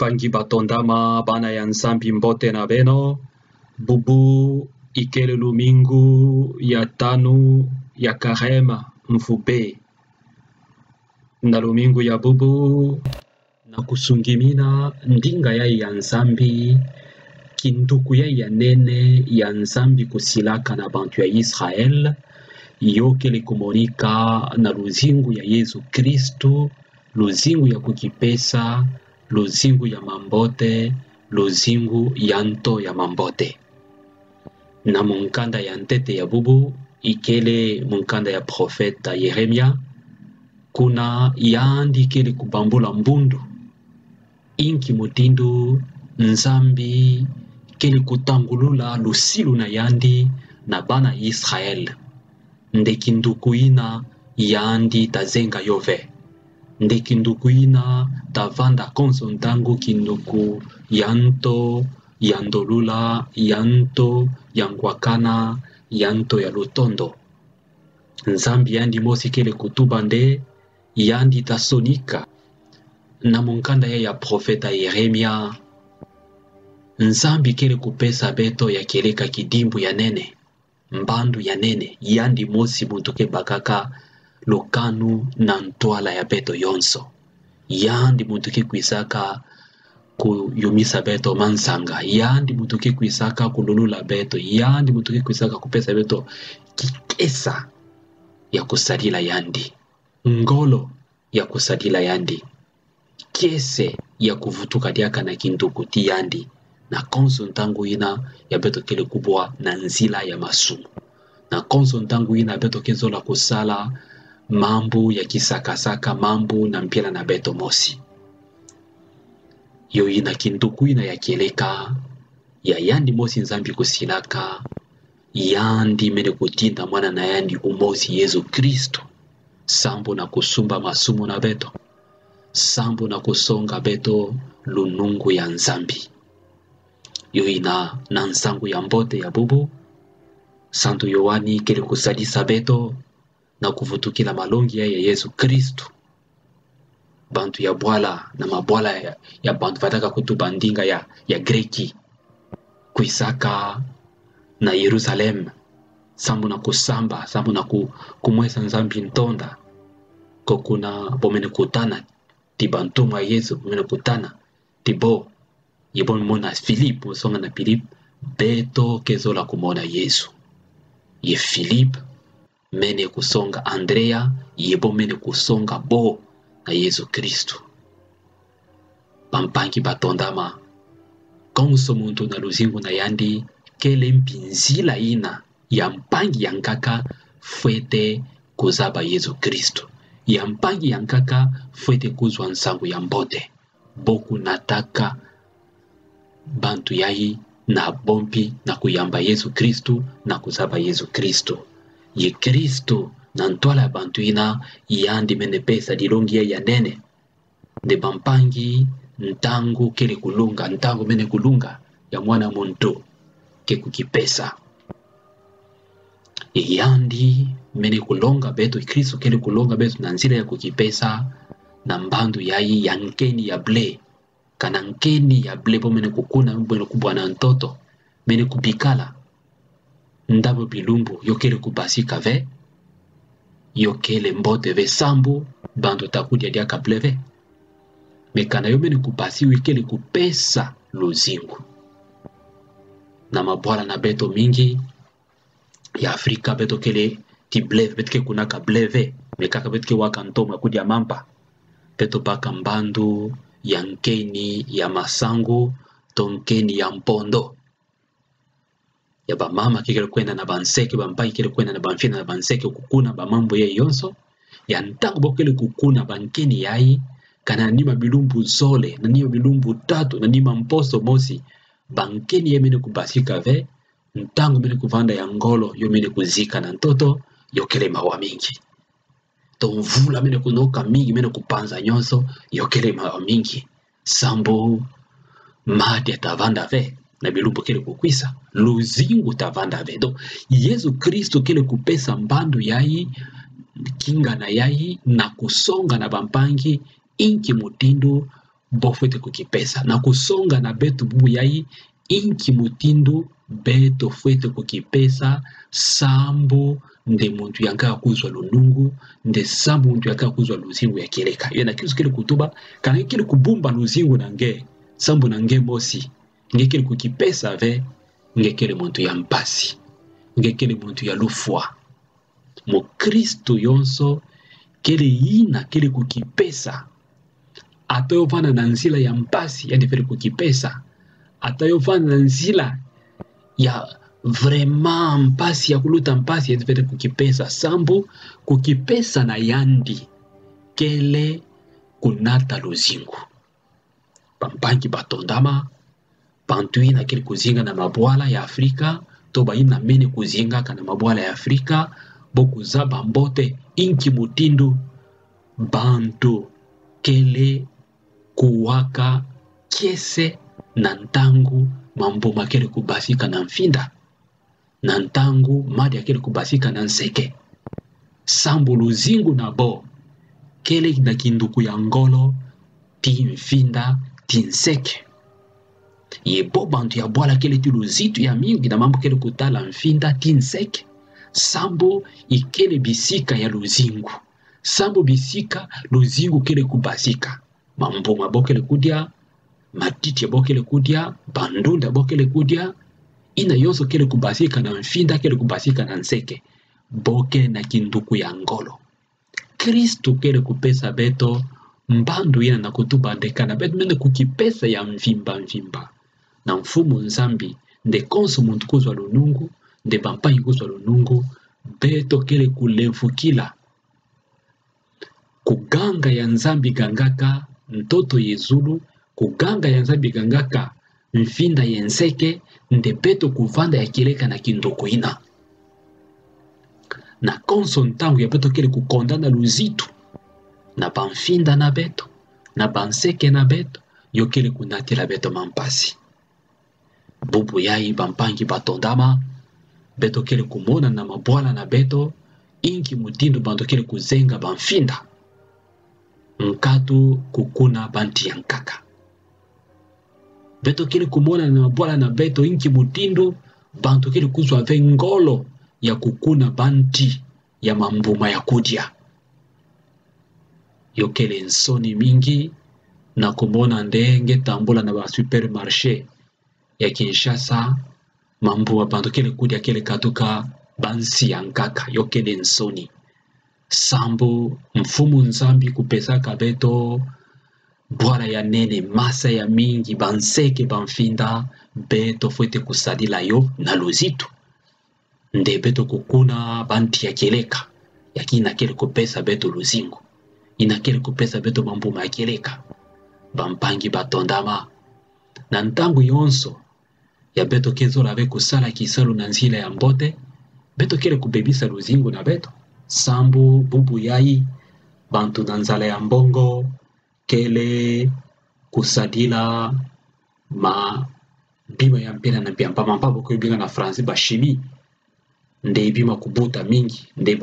Bampangi batondama bana ya nsambi mbote na beno bubu ikele Lumingu ya Tanu ya Kareme mfube na Lumingu ya bubu na kusungimina ndinga ya nsambi kinduku ya nene ya nsambi kusilaka na bantu ya Israel yokele kumonika na luzingu ya Yesu Kristu, luzingu ya kukipesa, luzingu ya mambote, luzingu ya nto ya mambote. Na munkanda ya ntete ya bubu ikele munkanda ya profeta Yeremia kuna yandi kele kubambula mbundu inki mutindu nzambi kele kutangulula lusilu na yandi na bana Israel ndekindukuina yandi tazenga yove ndekindukuina tavanda konsontangu kinduku yanto yandolula yanto yangwakana yanto ya lutondo nzambi yandi mosi kele kutuba nde yandi tasonika na munkanda ya profeta Yeremia nzambi kele kupesa beto ya keleka kidimbu ya nene mbandu ya nene yandi mosi mutuke bakaka lokanu na ntwala ya beto yonso yandi mutuke kuisaka kuyumisa beto mansanga yandi mutuke kuisaka kululula beto yandi mutuke kuisaka kupesa beto kikesa ya kusadila yandi ngolo ya kusadila yandi kese ya kuvutuka diaka na kinduku ti yandi na konso ntangu ina ya beto kele kubwa na nzila ya masumu na konso ntangu ina beto kezola kusala mambu ya kisakasaka mambu na mpila na beto mosi yo ina kinduku ina ya keleka ya yandi mosi nzambi kusilaka yandi mene kutinda mwana na yandi umosi Yesu Kristo sambu na kusumba masumu na beto sambu na kusonga beto lunungu ya nzambi yo ina na nsangu ya mbote ya bubu Santo Yohani kele kusadisa beto na kuvutukila malongi ya Yesu Kristu bantu ya bwala na mabwala ya bantu vataka kutubandinga ya Greki kuisaka na Yerusalem sambu na kusamba sambu na kumwesa nzambi ntonda kokuna bomene kutana tibantuma Yesu bomene kutana tibo yebon mona Philippe songa na Philippe beto kezola kumona Yesu ye Philippe mene kusonga Andrea yebo mene kusonga bo na Yesu Kristu pampangi batondama konso muntu na luzingu na yandi kele mpinzila ina ya mpangi yankaka fwete kuzaba Yesu Kristu ya mpangi yankaka fwete kuzwa nsangu ya mbote boku nataka bantu yayi na bompi na kuyamba Yesu Kristu na kuzaba Yesu Kristu ye Kristu na ntwala bantu ina yandi mene pesa dilongi ya nene de bampangi ntangu kele kulunga ntangu mene kulunga ya mwana muntu ke kukipesa yandi mene kulonga beto Kristu kele kulonga beto na nzira ya kukipesa na mbandu yayi yankeni ya ble kana nkeni ya ble po mene kukuna mbwene kubwana ntoto mene kubikala ndabo bilumbu yokele kubasika ve yokele mbote ve sambu bandu takudia diaka bleve mekana yo mene kubasi wikele kupesa luzingu na mabwala na beto mingi ya Afrika beto kele ti bleve beto ke kunaka bleve mekaka beto ke wakantoma kudia mampa beto baka mbandu ya nkeni ya masangu tonkeni ya mpondo ya ba mama kikele kwenda na banseke bampai kile kwenda na banfina na banseke kukuna ba mambo ye yonso ya ntango bokele kukuna bankeni yayi kana nima bilumbu zole na nima bilumbu tatu na nima mposo mosi bankeni ye mene kubasika ve ntango mene kuvanda ya ngolo yo mene kuzika na ntoto yokele mawa mingi tonvula mene kunoka mingi mene kupanza nyonso yokele mawa mingi sambo madi atavanda ve na bilumbu kele kukwisa luzingu tavanda ve do Yesu Kristo kele kupesa mbandu yayi kinga na yayi na kusonga na bampangi inki mutindu bofete kukipesa na kusonga na beto bubu yai inki mutindu beto fwete kukipesa sambo nde muntu yanka kuzwa lunungu nde sambo muntu yanka kuzwa luzingu ya kileka yena kizu kile kutuba kana kile kubumba luzingu nange sambo nange mosi nge kile kukipesa ve nge kile muntu ya mpasi nge kile muntu ya lufwa mo Kristo yonso kile ina kile kukipesa atayovana na nzila ya mpasi yani vile kukipesa atayovana na nzila ya vraiment mpasi ya kuluta mpasi yani vile kukipesa sambu kukipesa na yandi kele kunata luzingu pampangi batondama pantuina kile kuzinga na mabwala ya Afrika toba ina mene kuzinga kana mabwala ya Afrika boku zaba mbote inki mutindu bantu kele kuwaka kiese na ntangu mambo makele kubasika na mfinda na ntangu madi akele kubasika na nseke sambu luzingu na bo kele na kinduku ya ngolo ti mfinda ti nseke yebo bantu ya bwala kele ti luzitu ya mingi na mambo kele kutala mfinda ti nseke sambu ikele bisika ya luzingu sambu bisika luzingu kele kubasika mambo mabokele kudia matiti ya bokele kudia bandunda bokele kudia ina yoso kele kubasika na mfinda kele kubasika na nseke boke na kinduku ya ngolo Kristo kele kupesa beto mbandu ina na kutuba ndekana beto mende kukipesa ya mvimba na mfumu nzambi nde konso muntu kuzwa lunungu nde bampanyi kuzwa lunungu beto kele kulemfukila kuganga ya nzambi gangaka mtoto yezulu kuganga ya nzambi gangaka mfinda yenseke nde beto kuvanda ya kileka na kinduku ina na konso ntangu ya beto kele kukondana luzitu na banfinda na beto na banseke na beto yo kele kunatila beto mampasi bubu yai bampangi batondama beto kele kumona na mabwala na beto inki mutindu bantu kele kuzenga banfinda nkatu kukuna banti ya nkaka beto kele kumona na mabwala na beto inki mutindu bantu kele kuzwa ve ngolo ya kukuna banti ya mambuma ya kudia yo kele nsoni mingi na kumona ndenge tambula na ba supermarché ya Kinshasa mambo wa bantu kele kudia kele katuka bansi ya nkaka yo kele nsoni sambu mfumu nzambi kupesaka beto bwala ya nene masa ya mingi banseke banfinda beto fwete kusadila yo na luzitu nde beto kukuna banti ya keleka yakina kele kupesa beto luzingu ina kele kupesa beto mambuma ya keleka bampangi batondama na ntangu yonso ya beto kezola ve kusala kisalu na nzila ya mbote beto kele kubebisa luzingu na beto sambu bubu yai bantu na nzala ya mbongo kele kusadila ma bima ya mpira na pia mpamampa kuibinga na Fransi ba chimie nde bima kubuta mingi nde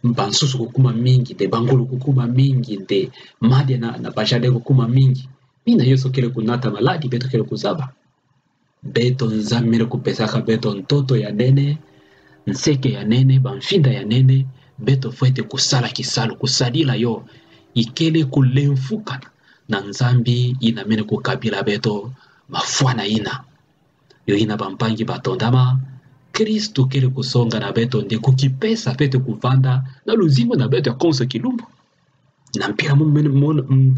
bansusu kukuma mingi nde bangulu kukuma mingi nde madia na bajade kukuma mingi mina yoso kele kunata maladi beto kele kuzaba beto nzamire kupesaka beto ntoto ya nene nseke ya nene banfinda ya nene beto fwete kusala kisalu kusadila yo ikele kulemfuka na nzambi ina mene kukabila beto mafwana ina yo ina bampangi batondama Kristo kele kusonga na beto nde kukipesa pete kuvanda na luzimu na beto ya konso kilumbu na mpira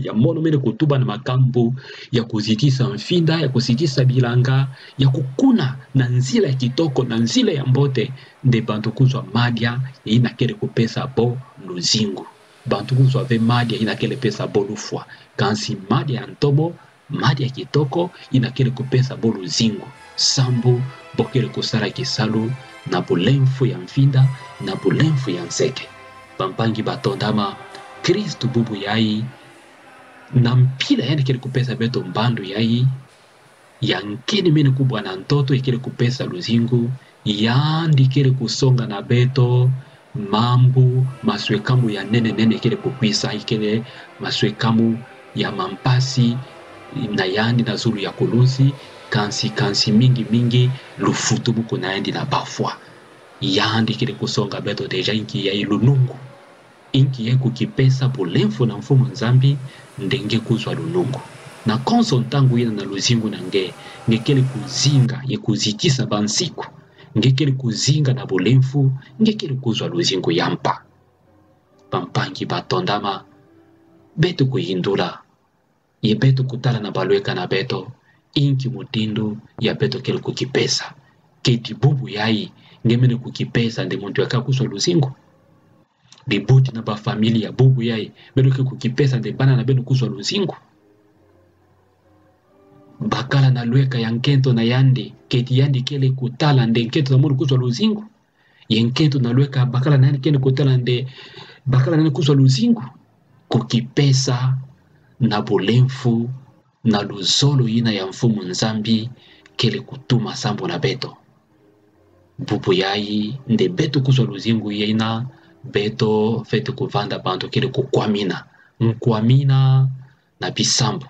ya mono mene kutuba na makambu ya kuzitisa mfinda ya kuzitisa bilanga ya kukuna na nzila ya kitoko na nzila ya mbote nde bantu kuzwa madia ina kele kupesa bo luzingu bantu kuzwa ve madia ina kele pesa bo lufwa kansi madia ya ntobo madia ya kitoko ina kele kupesa bo luzingu sambu bokele kusala kisalu na bulemfu ya mfinda na bulemfu ya nseke bampangi batondama Kristo bubu yai na mpila yani kele kupesa beto mbandu yai yankeni mene kubwa na ntoto ikele kupesa luzingu yandi kele kusonga na beto mambu maswekamu ya nene kele kukwisa ikele maswekamu ya mampasi na yandi na zulu ya kulusi kansi mingi lufutu buku na yandi na bafwa yandi kile kusonga beto deja inki ya ilunungu inki ye kukipesa bulemfu na mfumu nzambi ndenge kuzwa lunungu na konso ntangu ina na luzingu na ngekele kuzinga ye kuzitisa bansiku ngekele kuzinga na bulemfu ngekele kuzwa luzingu yampa pampangi batondama beto kuhindula ye beto kutala na balweka na beto inki mutindu ya beto kele kukipesa keti bubu yai ngemene kukipesa ndi muntu yaka kuzwa luzingu bibuti na ba familia bubu yai beto kele kukipesa ndi bana na beto kuzwa luzingu bakala na lweka ya nkento na yandi keti yandi kele kutala nde nkento na munu kuzwa luzingu ye nkento na lweka bakala na yandi kele kutala nde bakala na kuzwa luzingu kukipesa na bulemfu na luzolo ina ya mfumu nzambi kele kutuma sambo na beto bubu yai nde beto kuzwa luzingu ina beto fete kuvanda bantu kele kukwamina nkwamina na bisambo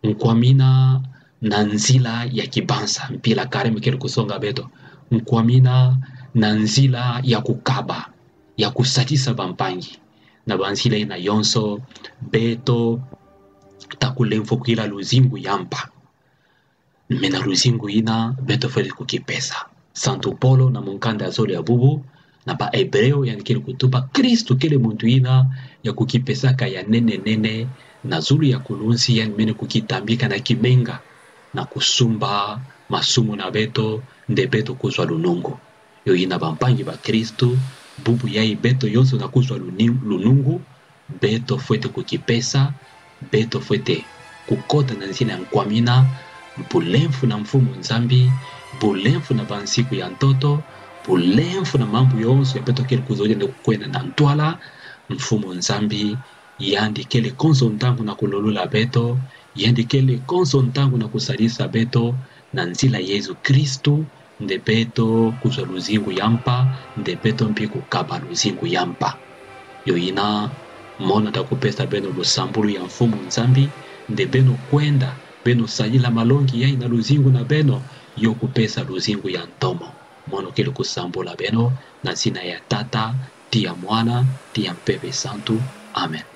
nkwamina na nzila ya kibansa mpila Kareme kele kusonga beto nkwamina na nzila ya kukaba ya kusatisa bampangi na banzila ina yonso beto takulemfo kila luzingu yampa mena luzingu ina beto fele kukipesa Santo Polo na munkanda azoli ya bubu na ba Hebreo yani kele kutuba Kristu kele muntu ina ya kukipesaka ya nene na zulu ya kulunsi yani mene kukitambika na kimenga na kusumba masumu na beto nde beto kuzwa lunungu yo ina bampangi ba Kristu bubu yai beto yonso na kuzwa lunungu beto fwete kukipesa beto fwete kukota na nzina ya nkwamina bulemfu na mfumu nzambi bulemfu na bansiku ya ntoto bulemfu na mambu yonso ya beto kele kuzoja nde kukwena na ntwala mfumu nzambi yandi kele konso ntangu na kulolula beto yandi kele konso ntangu na kusalisa beto na nzila Yesu Kristu nde beto kuzwa luzingu yampa nde beto mpi kukaba luzingu yampa yo ina mona takupesa beno lusambulu ya mfumu nzambi nde beno kwenda beno sajila malongi yai na luzingu na beno yo kupesa luzingu ya ntomo mono kele kusambula beno na zina ya tata tia mwana tia mpepe santu amen.